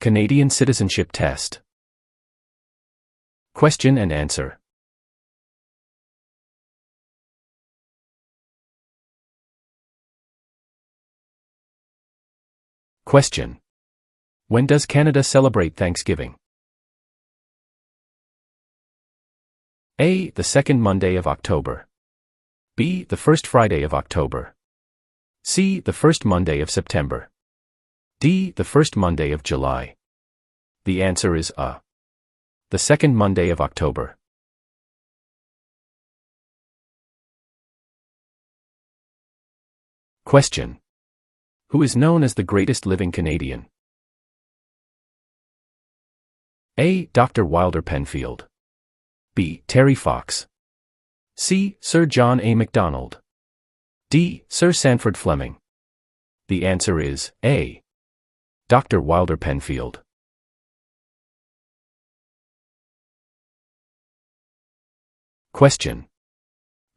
Canadian Citizenship Test. Question and answer. Question. When does Canada celebrate Thanksgiving? A. The second Monday of October. B. The first Friday of October. C. The first Monday of September. D. The first Monday of July. The answer is A. The second Monday of October. Question. Who is known as the greatest living Canadian? A. Dr. Wilder Penfield. B. Terry Fox. C. Sir John A. Macdonald. D. Sir Sanford Fleming. The answer is A. Dr. Wilder Penfield. Question.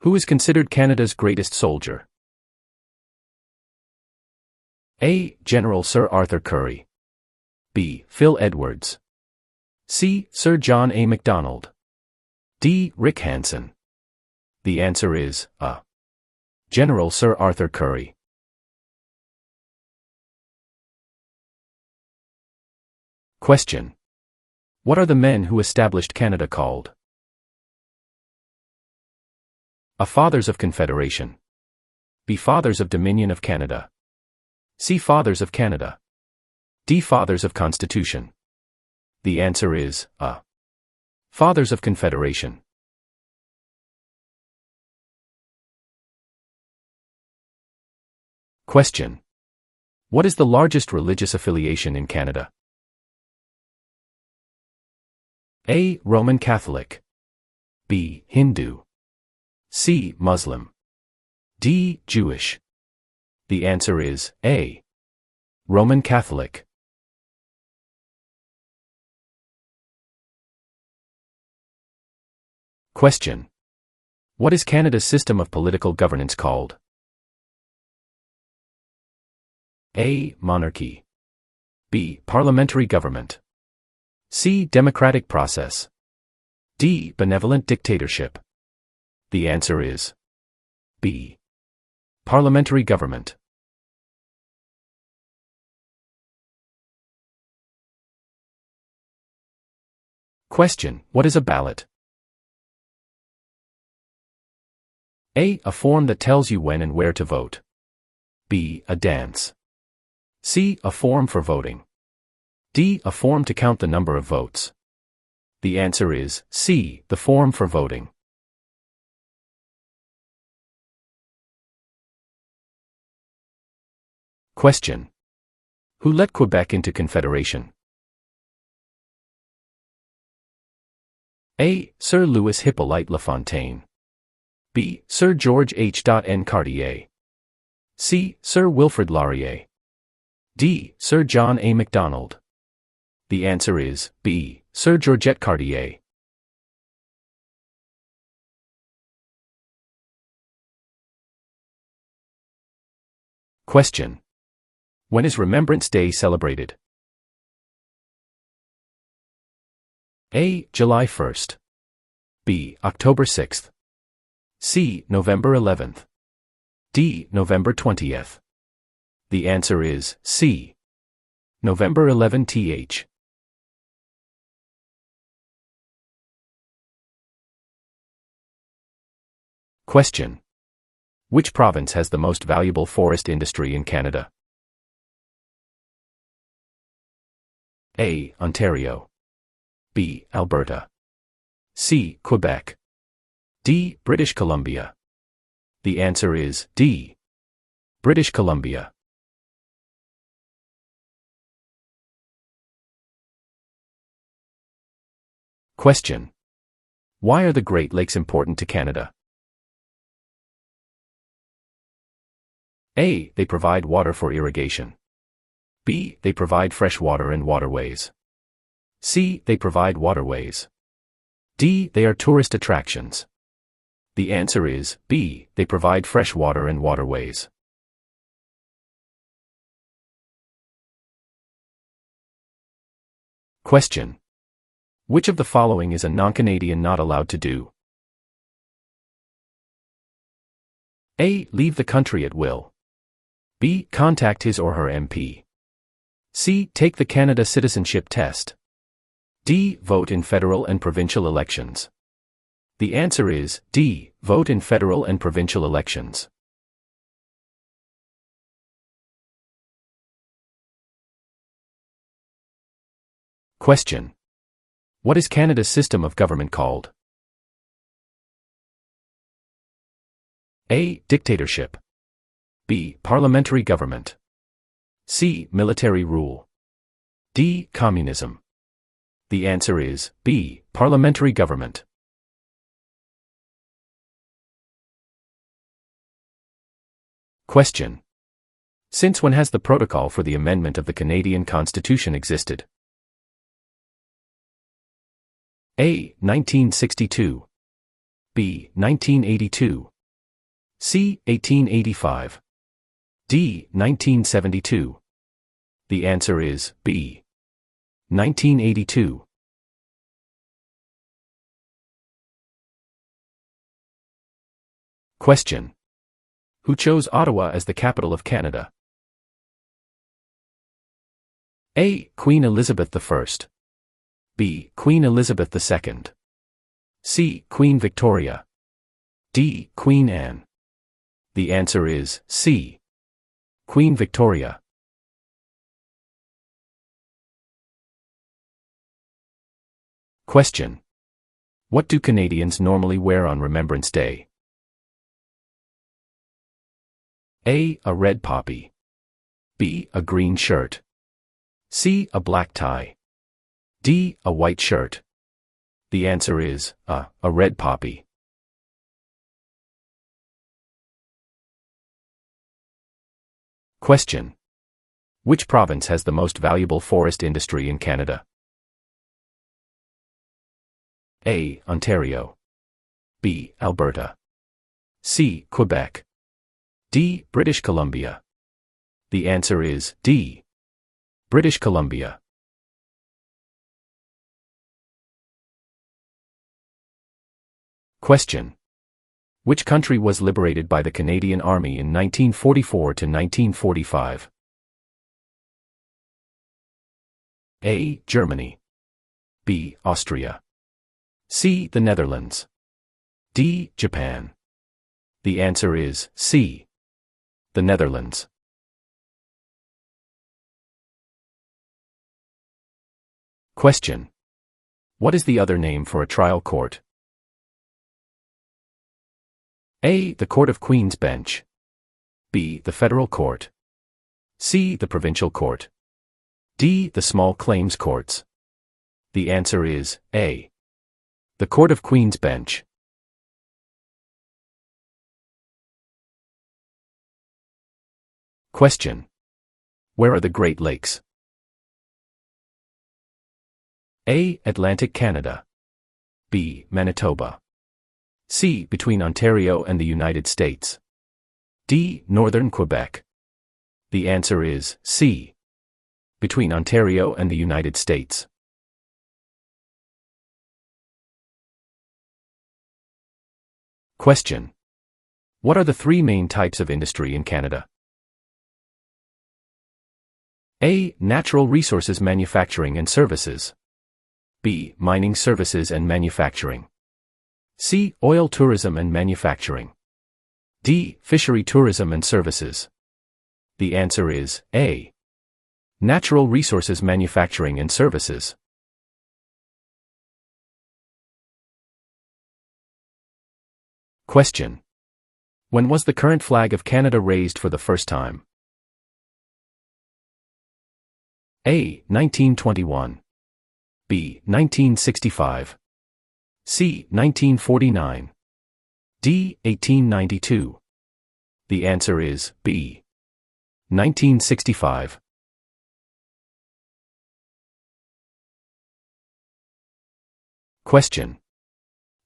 Who is considered Canada's greatest soldier? A. General Sir Arthur Currie. B. Phil Edwards. C. Sir John A. Macdonald. D. Rick Hansen. The answer is A. General Sir Arthur Currie. Question. What are the men who established Canada called? A. Fathers of Confederation. B. Fathers of Dominion of Canada. C. Fathers of Canada. D. Fathers of Constitution. The answer is A. Fathers of Confederation. Question. What is the largest religious affiliation in Canada? A. Roman Catholic. B. Hindu. C. Muslim. D. Jewish. The answer is A. Roman Catholic. Question. What is Canada's system of political governance called? A. Monarchy. B. Parliamentary government. C. Democratic process. D. Benevolent dictatorship. The answer is B. Parliamentary government. Question. What is a ballot? A. A form that tells you when and where to vote. B. A dance. C. A form for voting. D. A form to count the number of votes. The answer is C. The form for voting. Question. Who let Quebec into Confederation? A. Sir Louis Hippolyte Lafontaine. B. Sir George H. N. Cartier. C. Sir Wilfrid Laurier. D. Sir John A. Macdonald. The answer is B. Sir Georgette Cartier. Question. When is Remembrance Day celebrated? A. July 1st. B. October 6th. C. November 11th. D. November 20th. The answer is C. November 11th. Question. Which province has the most valuable forest industry in Canada? A. Ontario. B. Alberta. C. Quebec. D. British Columbia. The answer is D. British Columbia. Question. Why are the Great Lakes important to Canada? A. They provide water for irrigation. B. They provide fresh water and waterways. C. They provide waterways. D. They are tourist attractions. The answer is B. They provide fresh water and waterways. Question. Which of the following is a non-Canadian not allowed to do? A. Leave the country at will. B. Contact his or her MP. C. Take the Canada Citizenship Test. D. Vote in federal and provincial elections. The answer is D. Vote in federal and provincial elections. Question. What is Canada's system of government called? A. Dictatorship. B. Parliamentary government. C. Military rule. D. Communism. The answer is B. Parliamentary government. Question. Since when has the protocol for the amendment of the Canadian Constitution existed? A. 1962. B. 1982. C. 1885. D. 1972. The answer is B. 1982. Question. Who chose Ottawa as the capital of Canada? A. Queen Elizabeth I. B. Queen Elizabeth II. C. Queen Victoria. D. Queen Anne. The answer is C. Queen Victoria. Question. What do Canadians normally wear on Remembrance Day? A. A red poppy. B. A green shirt. C. A black tie. D. A white shirt. The answer is A red poppy. Question. Which province has the most valuable forest industry in Canada? A. Ontario. B. Alberta. C. Quebec. D. British Columbia. The answer is D. British Columbia. Question. Which country was liberated by the Canadian Army in 1944 to 1945? A. Germany. B. Austria. C. The Netherlands. D. Japan. The answer is C. The Netherlands. Question. What is the other name for a trial court? A. The Court of Queen's Bench. B. The Federal Court. C. The Provincial Court. D. The Small Claims Courts. The answer is A. The Court of Queen's Bench. Question. Where are the Great Lakes? A. Atlantic Canada. B. Manitoba. C. Between Ontario and the United States. D. Northern Quebec. The answer is C. Between Ontario and the United States. Question. What are the three main types of industry in Canada? A. Natural resources manufacturing and services. B. Mining services and manufacturing. C. Oil tourism and manufacturing. D. Fishery tourism and services. The answer is A. Natural resources manufacturing and services. Question. When was the current flag of Canada raised for the first time? A. 1921. B. 1965. C. 1949. D. 1892. The answer is B. 1965. Question.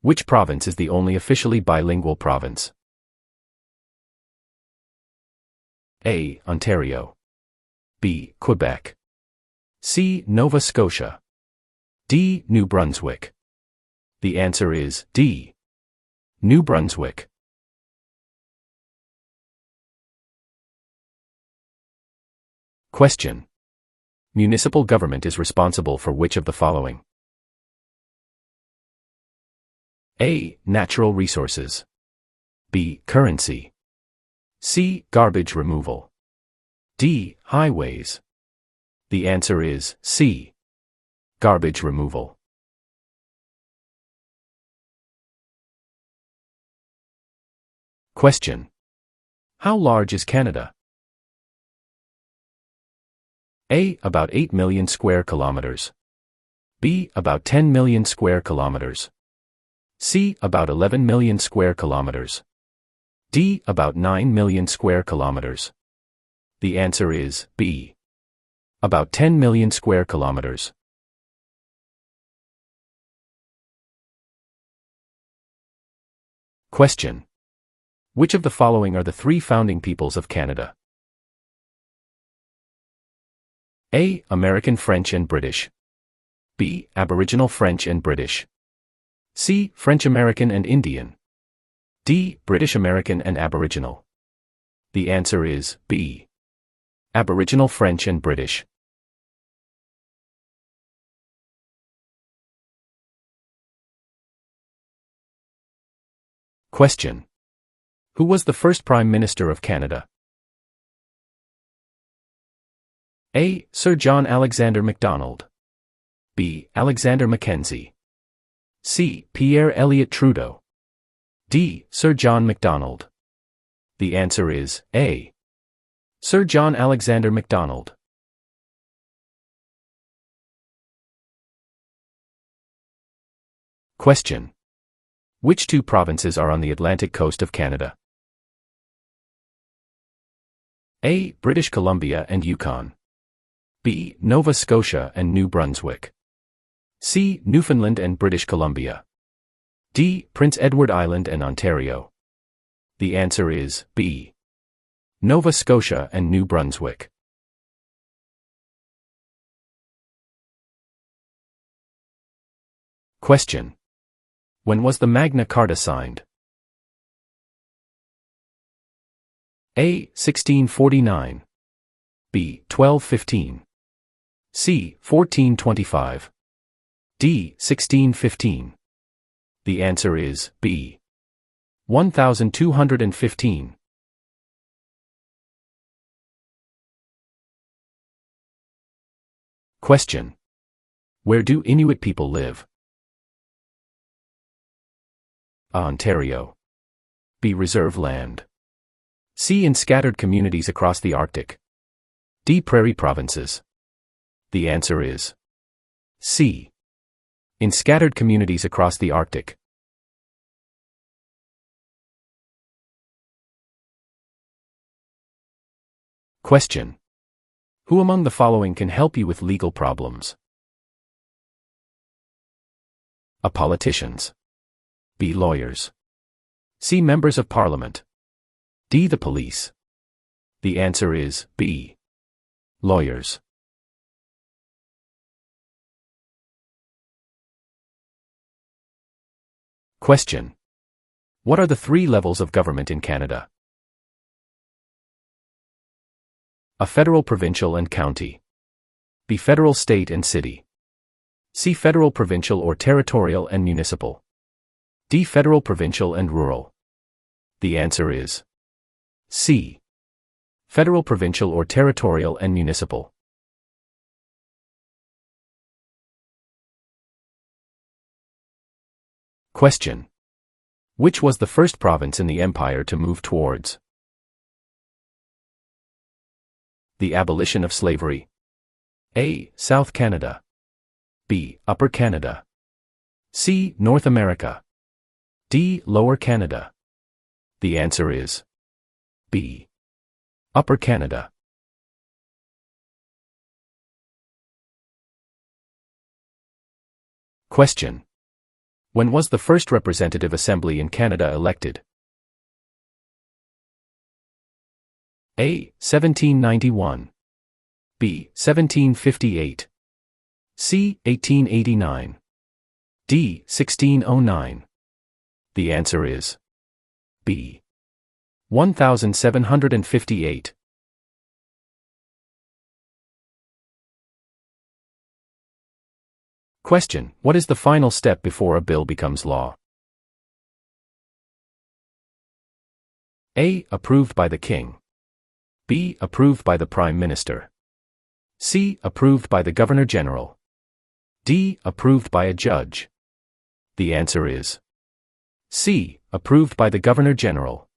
Which province is the only officially bilingual province? A. Ontario. B. Quebec. C. Nova Scotia. D. New Brunswick. The answer is D. New Brunswick. Question. Municipal government is responsible for which of the following? A. Natural resources. B. Currency. C. Garbage removal. D. Highways. The answer is C. Garbage removal. Question. How large is Canada? A. About 8 million square kilometers. B. About 10 million square kilometers. C. About 11 million square kilometers. D. About 9 million square kilometers. The answer is B. About 10 million square kilometers. Question. Which of the following are the three founding peoples of Canada? A. American French and British. B. Aboriginal French and British. C. French American and Indian. D. British American and Aboriginal. The answer is B. Aboriginal French and British. Question. Who was the first Prime Minister of Canada? A. Sir John Alexander Macdonald. B. Alexander Mackenzie. C. Pierre Elliott Trudeau. D. Sir John Macdonald. The answer is A. Sir John Alexander Macdonald. Question. Which two provinces are on the Atlantic coast of Canada? A. British Columbia and Yukon. B. Nova Scotia and New Brunswick. C. Newfoundland and British Columbia. D. Prince Edward Island and Ontario. The answer is B. Nova Scotia and New Brunswick. Question. When was the Magna Carta signed? A. 1649. B. 1215. C. 1425. D. 1615. The answer is B. 1215. Question. Where do Inuit people live? A. Ontario. B. Reserve land. C. In scattered communities across the Arctic. D. Prairie provinces. The answer is C. In scattered communities across the Arctic. Question. Who among the following can help you with legal problems? A. Politicians. B. Lawyers. C. Members of Parliament. D. The police. The answer is B. Lawyers. Question. What are the three levels of government in Canada? A. Federal, provincial, and county. B. Federal, state, and city. C. Federal, provincial, or territorial and municipal. D. Federal, provincial, and rural. The answer is C. Federal, provincial, or territorial and municipal. Question. Which was the first province in the Empire to move towards the abolition of slavery? A. South Canada. B. Upper Canada. C. North America. D. Lower Canada. The answer is B. Upper Canada. Question. When was the first representative assembly in Canada elected? A. 1791. B. 1758. C. 1889. D. 1609. The answer is B. 1758. Question: what is the final step before a bill becomes law? A. Approved by the King. B. Approved by the Prime Minister. C. Approved by the Governor General. D. Approved by a judge. The answer is C. Approved by the Governor General.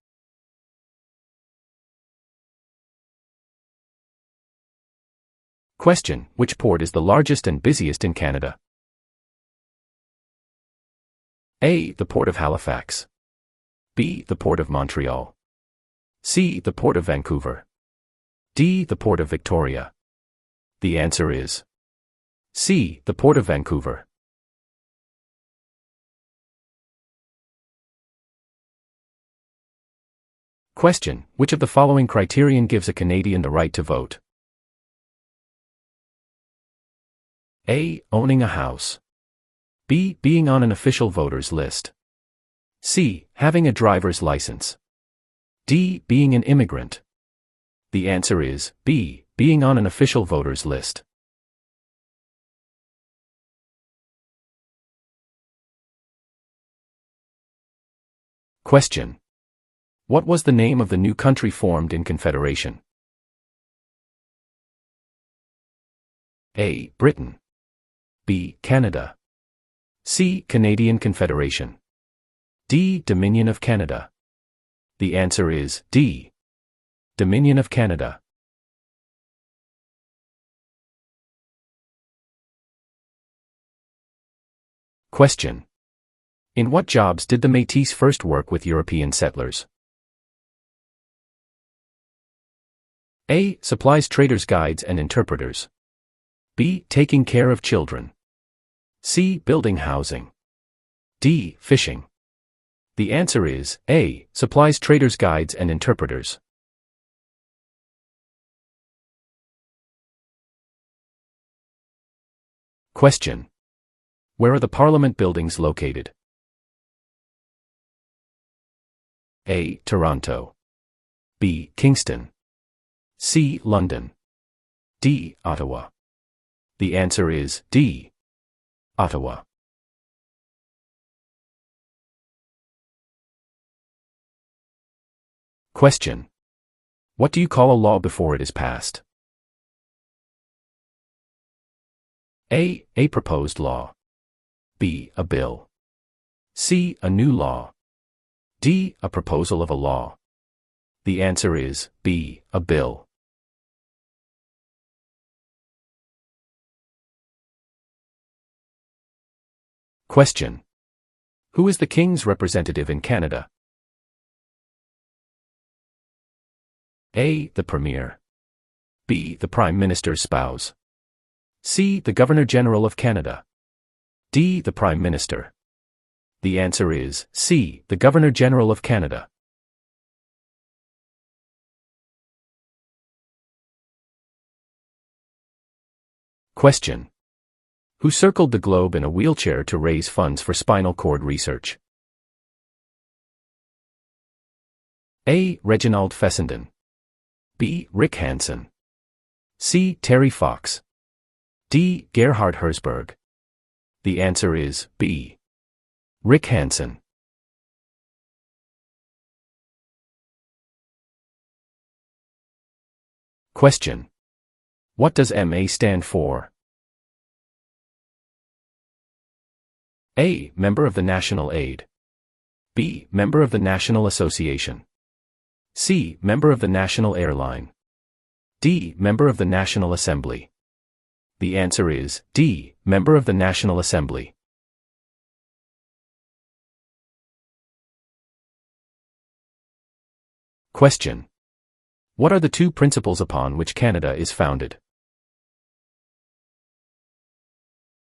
Question: which port is the largest and busiest in Canada? A. The Port of Halifax. B. The Port of Montreal. C. The Port of Vancouver. D. The Port of Victoria. The answer is C. The Port of Vancouver. Question: which of the following criterion gives a Canadian the right to vote? A. Owning a house. B. Being on an official voters list. C. Having a driver's license. D. Being an immigrant. The answer is B. Being on an official voters list. Question: what was the name of the new country formed in Confederation? A. Britain. B. Canada. C. Canadian Confederation. D. Dominion of Canada. The answer is D. Dominion of Canada. Question: in what jobs did the Métis first work with European settlers? A. Supplies traders' guides and interpreters. B. Taking care of children. C. Building housing. D. Fishing. The answer is A. Supplies traders' guides and interpreters. Question: where are the Parliament buildings located? A. Toronto. B. Kingston. C. London. D. Ottawa. The answer is D. Ottawa. Question: what do you call a law before it is passed? A. A proposed law. B. A bill. C. A new law. D. A proposal of a law. The answer is B. A bill. Question: who is the King's representative in Canada? A. The Premier. B. The Prime Minister's spouse. C. The Governor General of Canada. D. The Prime Minister. The answer is C. The Governor General of Canada. Question: who circled the globe in a wheelchair to raise funds for spinal cord research? A. Reginald Fessenden. B. Rick Hansen. C. Terry Fox. D. Gerhard Herzberg. The answer is B. Rick Hansen. Question: what does MA stand for? A. Member of the National Aid. B. Member of the National Association. C. Member of the National Airline. D. Member of the National Assembly. The answer is D. Member of the National Assembly. Question: what are the two principles upon which Canada is founded?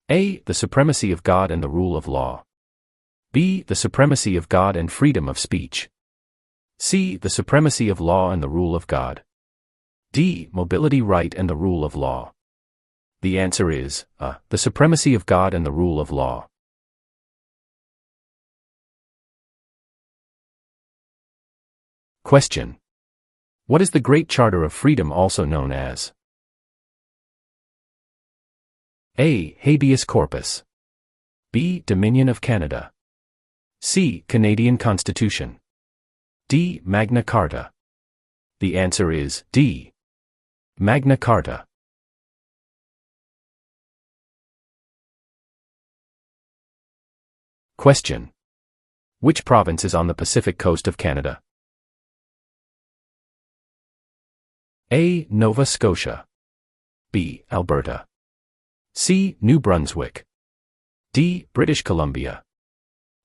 A. The supremacy of God and the rule of law. B. The supremacy of God and freedom of speech. C. The supremacy of law and the rule of God. D. Mobility right and the rule of law. The answer is A. The supremacy of God and the rule of law. Question. What is the Great Charter of Freedom also known as? A. Habeas corpus. B. Dominion of Canada. C. Canadian Constitution. D. Magna Carta. The answer is D. Magna Carta. Question. Which province is on the Pacific coast of Canada? A. Nova Scotia. B. Alberta. C. New Brunswick. D. British Columbia.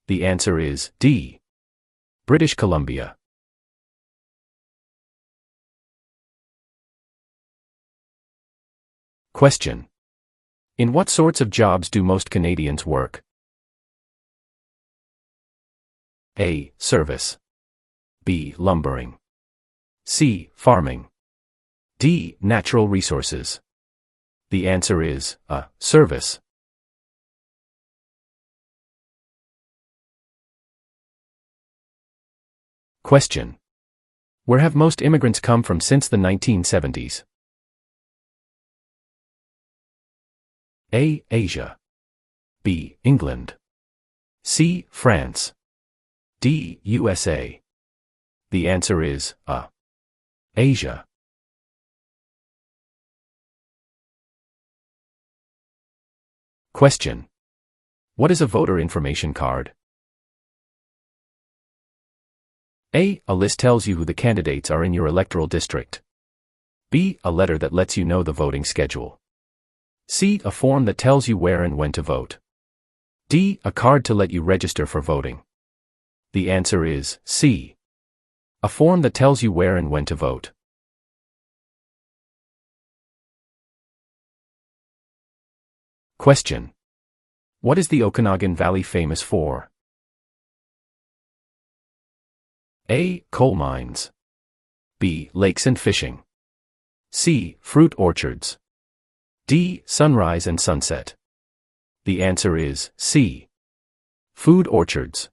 The answer is D. British Columbia. Question. In what sorts of jobs do most Canadians work? A. Service. B. Lumbering. C. Farming. D. Natural resources. The answer is A. Service. Question. Where have most immigrants come from since the 1970s? A. Asia. B. England. C. France. D. USA. The answer is A. Asia. Question. What is a voter information card? A. A list tells you who the candidates are in your electoral district. B. A letter that lets you know the voting schedule. C. A form that tells you where and when to vote. D. A card to let you register for voting. The answer is C. A form that tells you where and when to vote. Question. What is the Okanagan Valley famous for? A. Coal mines. B. Lakes and fishing. C. Fruit orchards. D. Sunrise and sunset. The answer is C. Food orchards.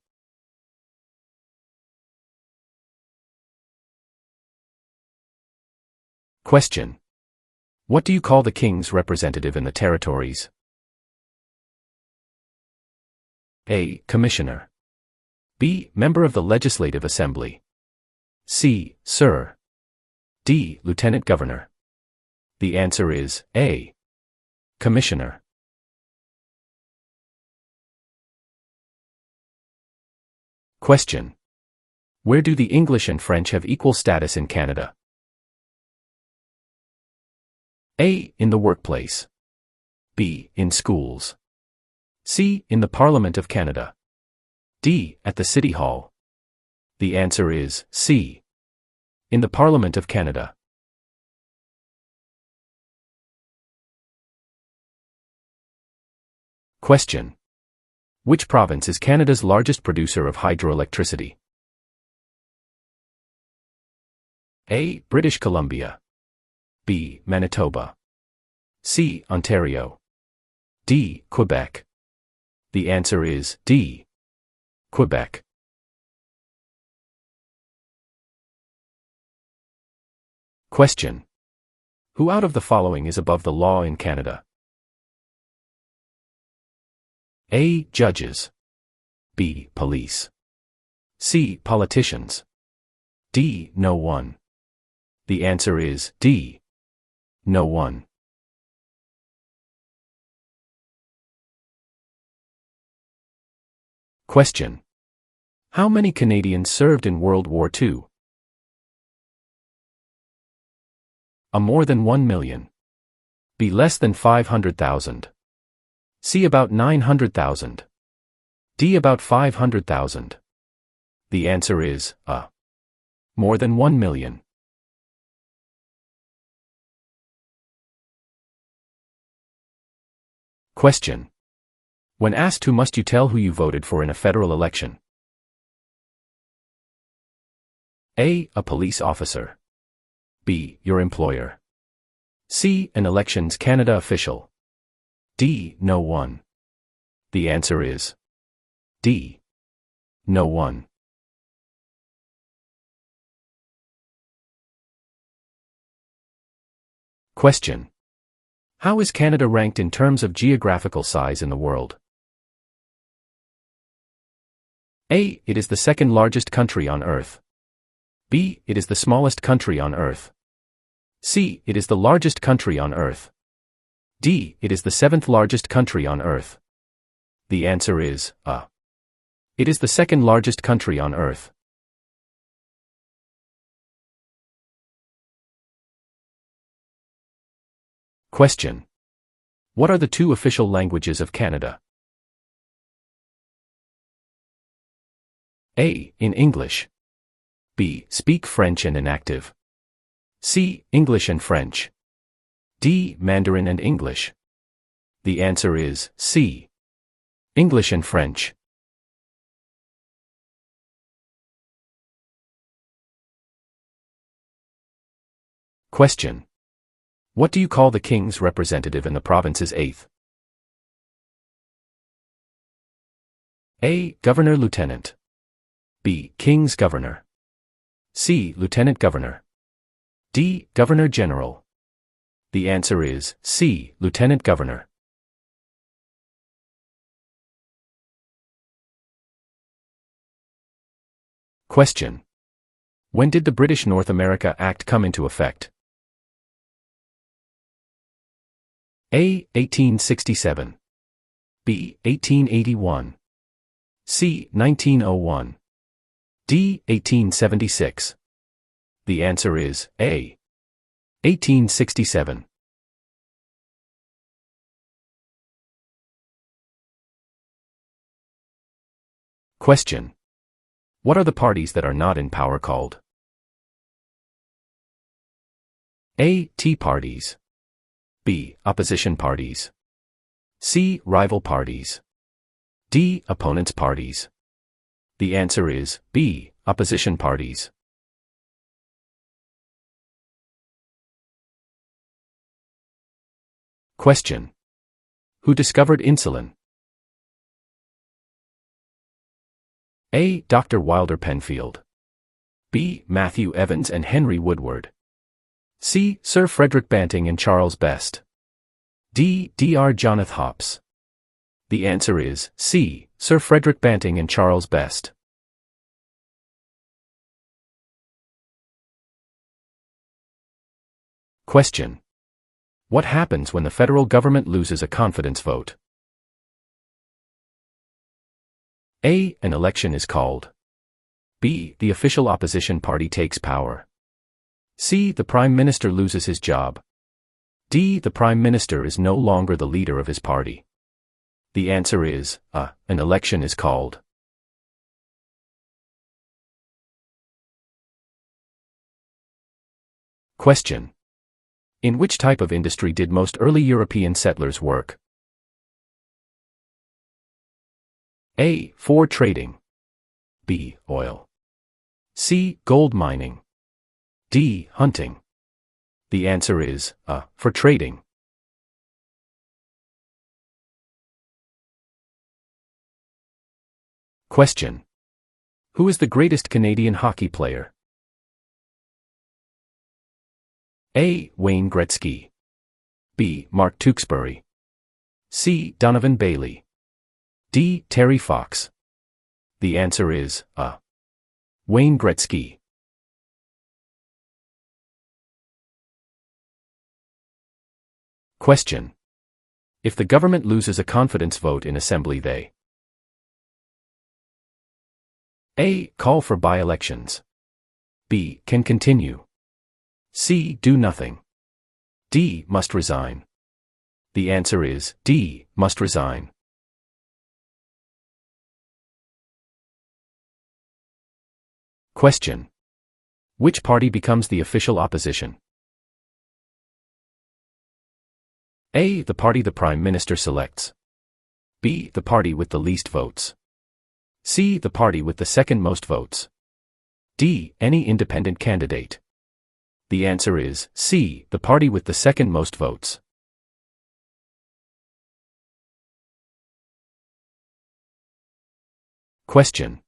Question. What do you call the king's representative in the territories? A. Commissioner. B. Member of the Legislative Assembly. C. Sir. D. Lieutenant Governor. The answer is A. Commissioner. Question. Where do the English and French have equal status in Canada? A. In the workplace. B. In schools. C. In the Parliament of Canada. D. At the City Hall. The answer is C. In the Parliament of Canada. Question. Which province is Canada's largest producer of hydroelectricity? A. British Columbia. B. Manitoba. C. Ontario. D. Quebec. The answer is D. Quebec. Question. Who out of the following is above the law in Canada? A. Judges. B. Police. C. Politicians. D. No one. The answer is D. No one. Question. How many Canadians served in World War II? A. More than 1 million. B. Less than 500,000. C. About 900,000. D. About 500,000. The answer is A. More than 1 million. Question. When asked who must you tell who you voted for in a federal election? A. A police officer. B. Your employer. C. An elections Canada official. D. No one. The answer is D. No one. Question. How is Canada ranked in terms of geographical size in the world? A. It is the second largest country on Earth. B. It is the smallest country on Earth. C. It is the largest country on Earth. D. It is the seventh largest country on Earth. The answer is A. It is the second largest country on Earth. Question. What are the two official languages of Canada? A. In English. B. Speak French and inactive. C. English and French. D. Mandarin and English. The answer is C. English and French. Question. What do you call the King's representative in the province's 8th? A. Governor Lieutenant. B. King's Governor. C. Lieutenant Governor. D. Governor General. The answer is C. Lieutenant Governor. Question. When did the British North America Act come into effect? A. 1867. B. 1881. C. 1901. D. 1876. The answer is A. 1867. Question. What are the parties that are not in power called? A. Tea parties. B. Opposition parties. C. Rival parties. D. Opponents parties. The answer is B. Opposition parties. Question. Who discovered insulin? A. Dr. Wilder Penfield. B. Matthew Evans and Henry Woodward. C. Sir Frederick Banting and Charles Best. D. Dr. Jonathan Hops. The answer is C. Sir Frederick Banting and Charles Best. Question. What happens when the federal government loses a confidence vote? A. An election is called. B. The official opposition party takes power. C. The Prime Minister loses his job. D. The Prime Minister is no longer the leader of his party. The answer is A. An election is called. Question. In which type of industry did most early European settlers work? A. For trading. B. Oil. C. Gold mining. D. Hunting. The answer is A. For trading. Question. Who is the greatest Canadian hockey player? A. Wayne Gretzky. B. Mark Tewksbury. C. Donovan Bailey. D. Terry Fox. The answer is A. Wayne Gretzky. Question. If the government loses a confidence vote in Assembly, they A. Call for by-elections. B. Can continue. C. Do nothing. D. Must resign. The answer is D. Must resign. Question. Which party becomes the official opposition? A. The party the Prime Minister selects. B. The party with the least votes. C. The party with the second most votes. D. Any independent candidate. The answer is C, the party with the second most votes. Question.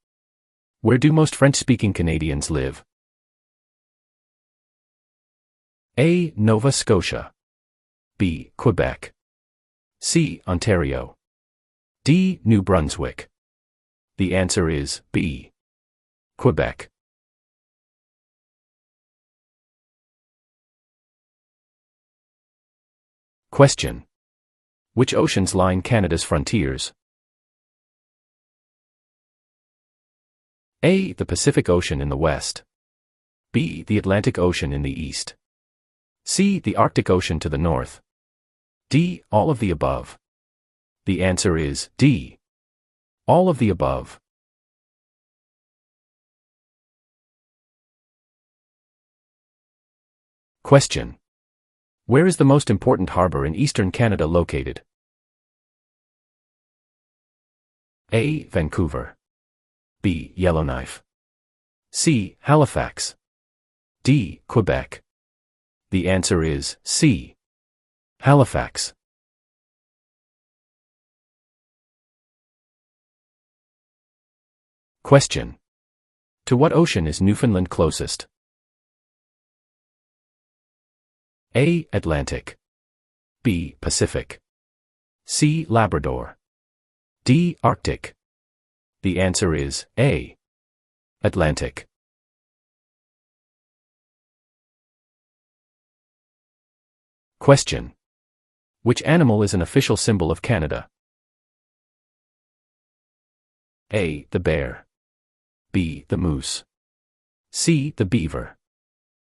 Where do most French-speaking Canadians live? A. Nova Scotia. B. Quebec. C. Ontario. D. New Brunswick. The answer is B. Quebec. Question. Which oceans line Canada's frontiers? A. The Pacific Ocean in the west. B. The Atlantic Ocean in the east. C. The Arctic Ocean to the north. D. All of the above. The answer is D. All of the above. Question. Where is the most important harbor in eastern Canada located? A. Vancouver. B. Yellowknife. C. Halifax. D. Quebec. The answer is C. Halifax. Question. To what ocean is Newfoundland closest? A. Atlantic. B. Pacific. C. Labrador. D. Arctic. The answer is A. Atlantic. Question. Which animal is an official symbol of Canada? A. The bear. B. The moose. C. The beaver.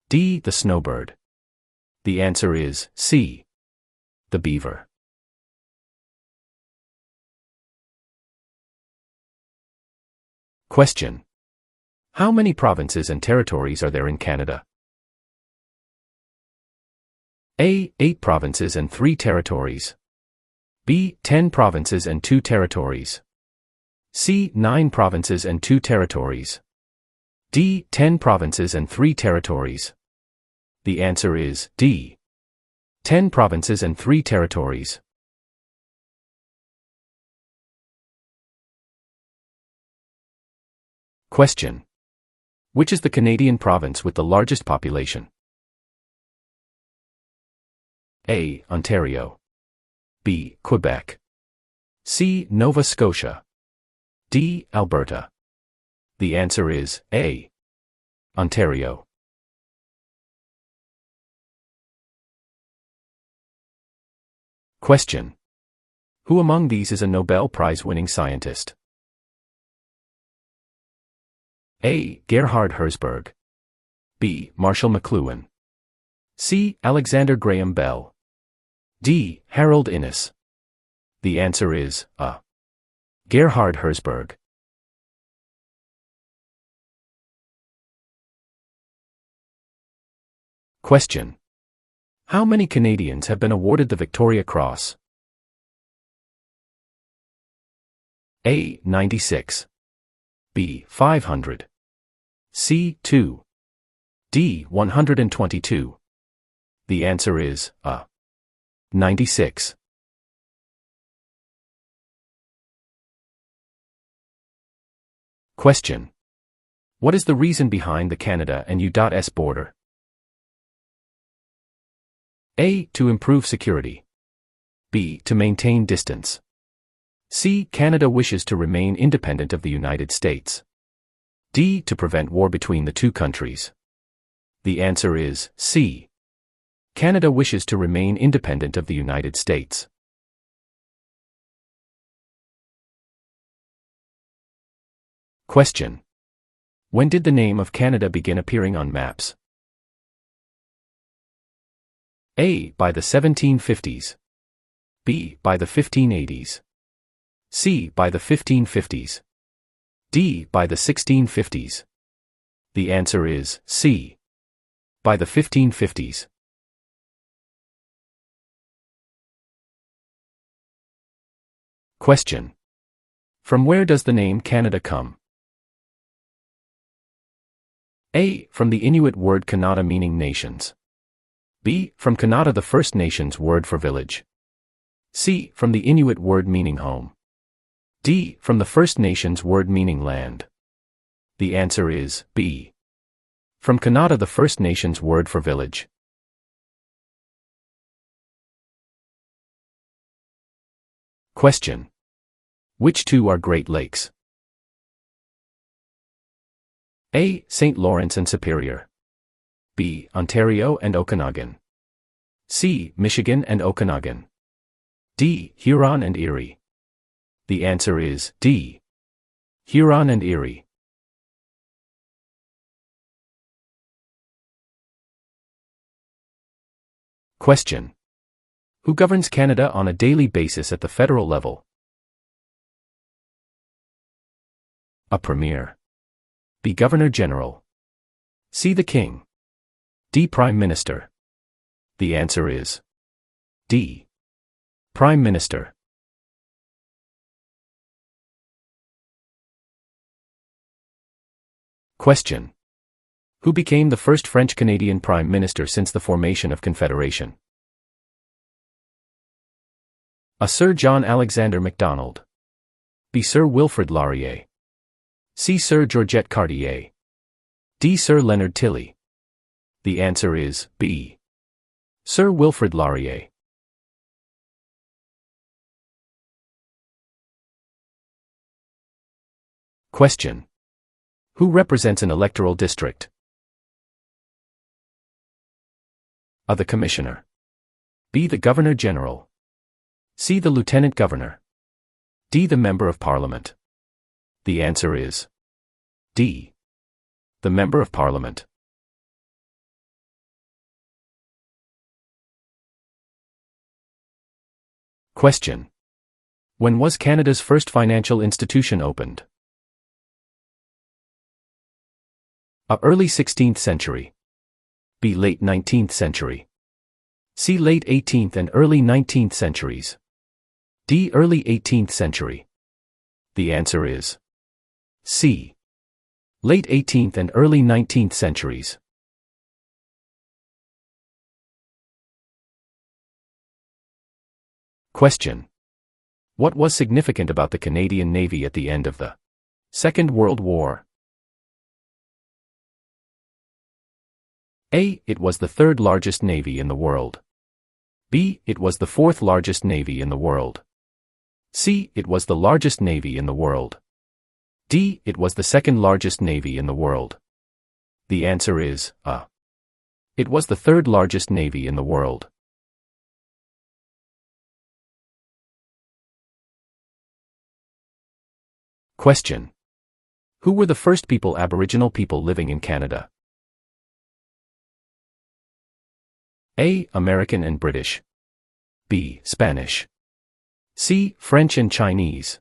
D. The snowbird. The answer is C. The beaver. Question. How many provinces and territories are there in Canada? A. 8 provinces and 3 territories. B. 10 provinces and 2 territories. C. 9 provinces and 2 territories. D. 10 provinces and 3 territories. The answer is D. 10 provinces and 3 territories. Question. Which is the Canadian province with the largest population? A. Ontario. B. Quebec. C. Nova Scotia. D. Alberta. The answer is A. Ontario. Question. Who among these is a Nobel Prize-winning scientist? A. Gerhard Herzberg. B. Marshall McLuhan. C. Alexander Graham Bell. D. Harold Innis. The answer is A. Gerhard Herzberg. Question. How many Canadians have been awarded the Victoria Cross? A. 96. B. 500. C. 2. D. 122. The answer is A. 96. Question. What is the reason behind the Canada and U.S. border? A. To improve security. B. To maintain distance. C. Canada wishes to remain independent of the United States. D. To prevent war between the two countries. The answer is C. Canada wishes to remain independent of the United States. Question. When did the name of Canada begin appearing on maps? A. By the 1750s. B. By the 1580s. C. By the 1550s. D. By the 1650s. The answer is C. By the 1550s. Question. From where does the name Canada come? A. From the Inuit word Kanata meaning nations. B. From Kanata the First Nations word for village. C. From the Inuit word meaning home. D. From the First Nations word meaning land. The answer is B. From Kanata the First Nations word for village. Question. Which two are Great Lakes? A. St. Lawrence and Superior. B. Ontario and Okanagan. C. Michigan and Okanagan. D. Huron and Erie. The answer is D. Huron and Erie. Question. Who governs Canada on a daily basis at the federal level? A Premier. B. Governor General. C. The King. D. Prime Minister. The answer is D. Prime Minister. Question. Who became the first French-Canadian Prime Minister since the formation of Confederation? A. Sir John Alexander Macdonald. B. Sir Wilfrid Laurier. C. Sir Georgette Cartier. D. Sir Leonard Tilley. The answer is B. Sir Wilfrid Laurier. Question. Who represents an electoral district? A. The Commissioner. B. The Governor General. C. The Lieutenant Governor. D. The Member of Parliament. The answer is D. The Member of Parliament. Question. When was Canada's first financial institution opened? A. Early 16th century. B. Late 19th century. C. Late 18th and early 19th centuries. D. Early 18th century. The answer is C. Late 18th and early 19th centuries. Question. What was significant about the Canadian Navy at the end of the Second World War? A. It was the third largest navy in the world. B. It was the fourth largest navy in the world. C. It was the largest navy in the world. D. It was the second largest navy in the world. The answer is A. It was the third largest navy in the world. Question. Who were the first Aboriginal people living in Canada? A. American and British. B. Spanish. C. French and Chinese.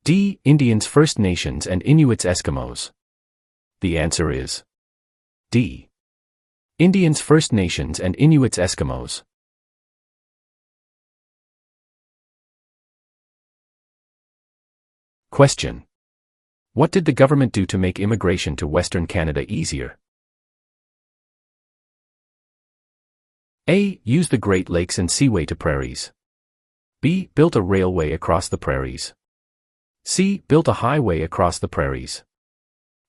D. Indians, First Nations and Inuits, Eskimos. The answer is D. Indians, First Nations and Inuits, Eskimos. Question. What did the government do to make immigration to Western Canada easier? A. Use the Great Lakes and Seaway to prairies. B. Built a railway across the prairies. C. Built a highway across the prairies.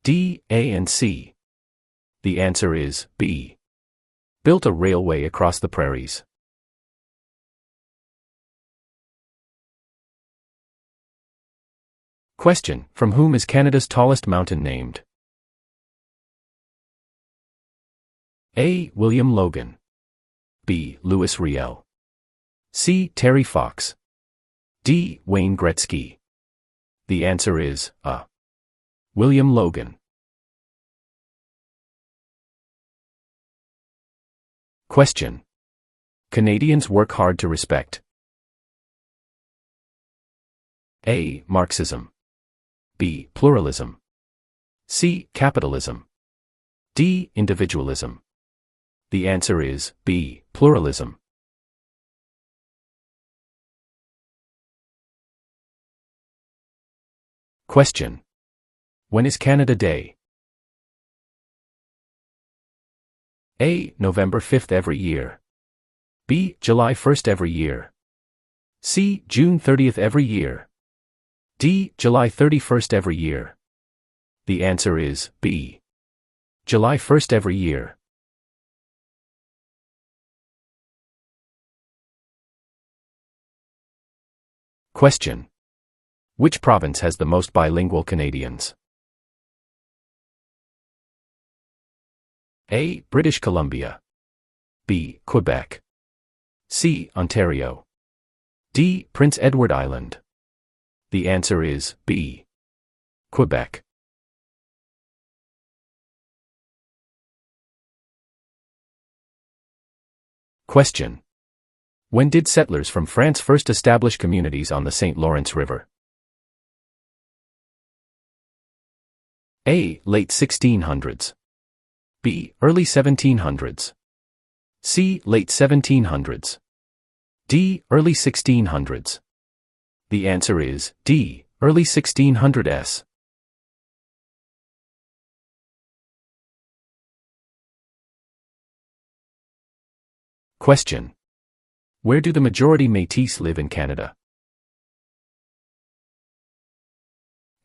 D. A and C. The answer is B. Built a railway across the prairies. Question. From whom is Canada's tallest mountain named? A. William Logan. B. Louis Riel. C. Terry Fox. D. Wayne Gretzky. The answer is A. William Logan. Question. Canadians work hard to respect. A. Marxism. B. Pluralism. C. Capitalism. D. Individualism. The answer is B. Pluralism. Question. When is Canada Day? A. November 5th every year. B. July 1st every year. C. June 30th every year. D. July 31st every year. The answer is B. July 1st every year. Question. Which province has the most bilingual Canadians? A. British Columbia. B. Quebec. C. Ontario. D. Prince Edward Island. The answer is B. Quebec. Question. When did settlers from France first establish communities on the St. Lawrence River? A. Late 1600s. B. Early 1700s. C. Late 1700s. D. Early 1600s. The answer is D. Early 1600s. Question. Where do the majority Métis live in Canada?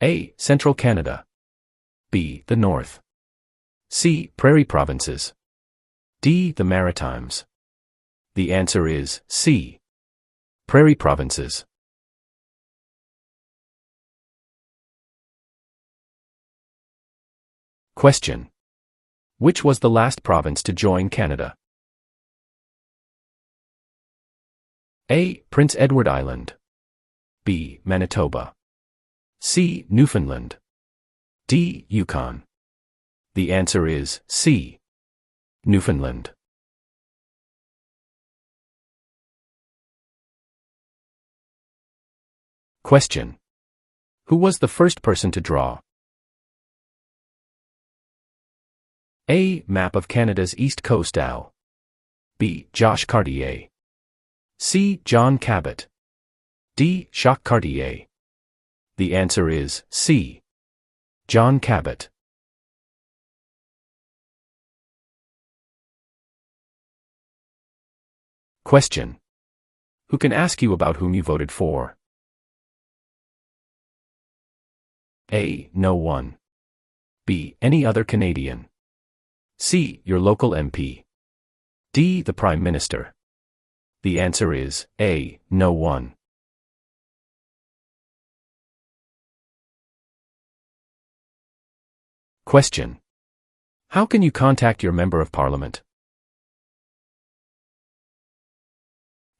A. Central Canada. B. The North. C. Prairie Provinces. D. The Maritimes. The answer is C. Prairie Provinces. Question. Which was the last province to join Canada? A. Prince Edward Island. B. Manitoba. C. Newfoundland. D. Yukon. The answer is C. Newfoundland. Question. Who was the first person to draw? A. Map of Canada's East Coast Al. B. Josh Cartier. C. John Cabot. D. Jacques Cartier. The answer is C. John Cabot. Question. Who can ask you about whom you voted for? A. No one. B. Any other Canadian. C. Your local MP. D. The Prime Minister. The answer is A. No one. Question. How can you contact your Member of Parliament?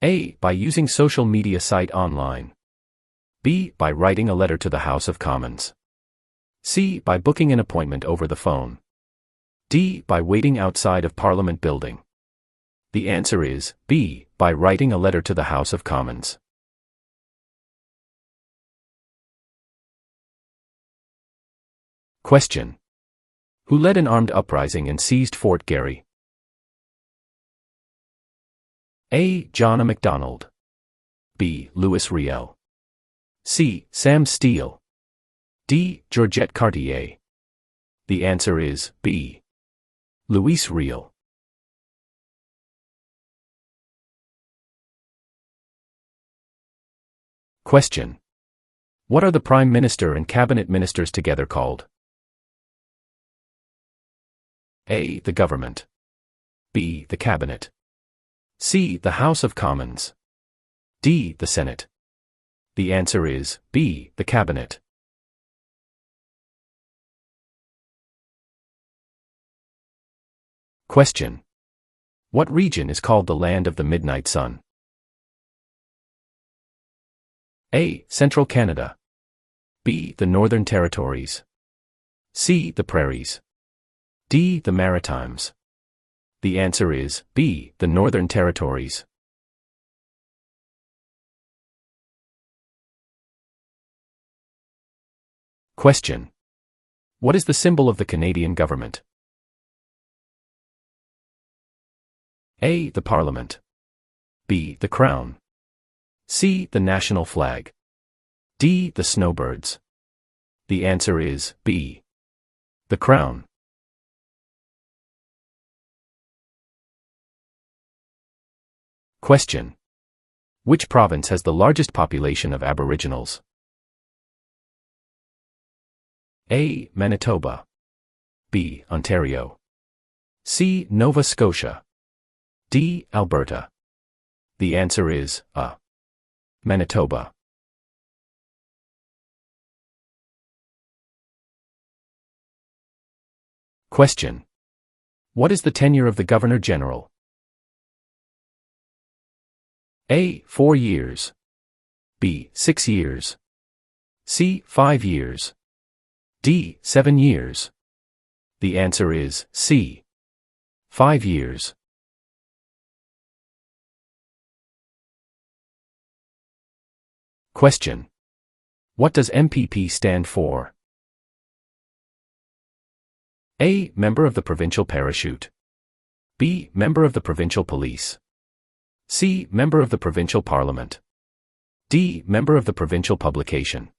A. By using social media site online. B. By writing a letter to the House of Commons. C. By booking an appointment over the phone. D. By waiting outside of Parliament building. The answer is B. By writing a letter to the House of Commons. Question. Who led an armed uprising and seized Fort Garry? A. John A. Macdonald. B. Louis Riel. C. Sam Steele. D. Georgette Cartier. The answer is B. Louis Riel. Question. What are the Prime Minister and Cabinet Ministers together called? A. The Government. B. The Cabinet. C. The House of Commons. D. The Senate. The answer is B. The Cabinet. Question. What region is called the Land of the Midnight Sun? A. Central Canada. B. The Northern Territories. C. The Prairies. D. The Maritimes. The answer is B. The Northern Territories. Question. What is the symbol of the Canadian government? A. The Parliament. B. The Crown. C. The national flag. D. The snowbirds. The answer is B. The Crown. Question. Which province has the largest population of Aboriginals? A. Manitoba. B. Ontario. C. Nova Scotia. D. Alberta. The answer is A. Manitoba. Question. What is the tenure of the Governor-General? A. 4 years. B. 6 years. C. 5 years. D. 7 years. The answer is C. 5 years. Question. What does MPP stand for? A. Member of the Provincial Parachute. B. Member of the Provincial Police. C. Member of the Provincial Parliament. D. Member of the Provincial Publication.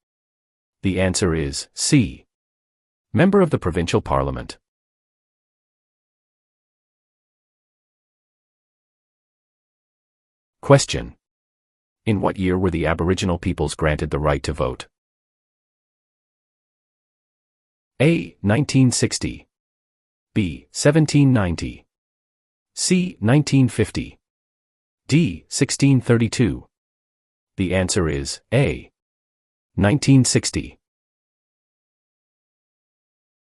The answer is C. Member of the Provincial Parliament. Question. In what year were the Aboriginal peoples granted the right to vote? A. 1960. B. 1790. C. 1950. D. 1632. The answer is A. 1960.